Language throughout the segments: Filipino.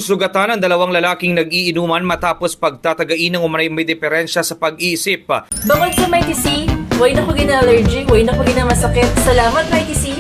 Bagong sugatan ang dalawang lalaking nag-iinuman matapos pagtatagain ng umanay may diferensya sa pag-iisip. Bukod sa Mighty C, way na ko gina-allergy, way na ko gina-masakit. Salamat, Mighty C!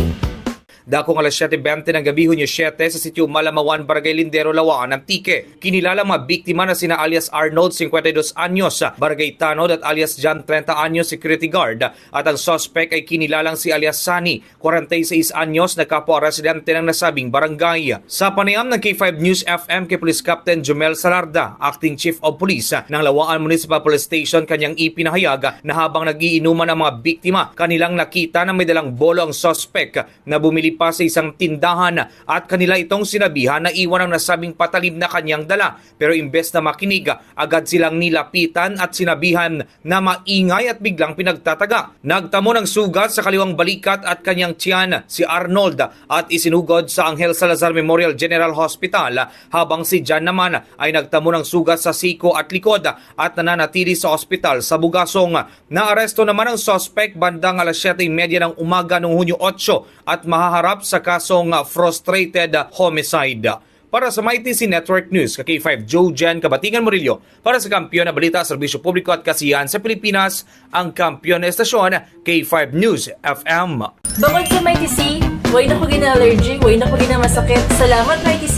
Dakong alas 7:20 ng gabi Hunyo 7 sa sitio Malamawan, Barangay Lindero, Lawaan, Antique. Kinilala mga biktima na sina alias Arnold, 52 anyos, Barangay Tanod at alias John, 30 anyos, security guard. At ang suspect ay kinilalang si alias Sani, 46 anyos, na kapwa-residente ng nasabing barangay. Sa panayam ng K5 News FM kay Police Captain Jomel Salarda, Acting Chief of Police ng Lawaan Municipal Police Station, kanyang ipinahayag na habang nag-iinuman ang mga biktima, kanilang nakita na may dalang bolo ang suspect na bumili pa sa isang tindahan at kanila itong sinabihan na iwan ang nasabing patalim na kanyang dala. Pero imbes na makinig, agad silang nilapitan at sinabihan na maingay at biglang pinagtataga. Nagtamo ng sugat sa kaliwang balikat at kanyang tiyan si Arnold at isinugod sa Angel Salazar Memorial General Hospital, habang si John naman ay nagtamo ng sugat sa siko at likod at nananatili sa ospital sa Bugasong. Naaresto naman ang suspect bandang alas 7:30 ng umaga noong Hunyo 8 at mahaharap sa kasong frustrated homicide. Para sa Mighty C Network News, K5 Joe Jen Kabatingan Murillo, para sa Kampiyon na Balita, Serbisyo Publiko at Kasiyahan sa Pilipinas, ang kampiyon na estasyon, K5 News FM. Bukod sa Mighty C, way na ko gina-allergy, way na ko gina-masakit. Salamat, Mighty C!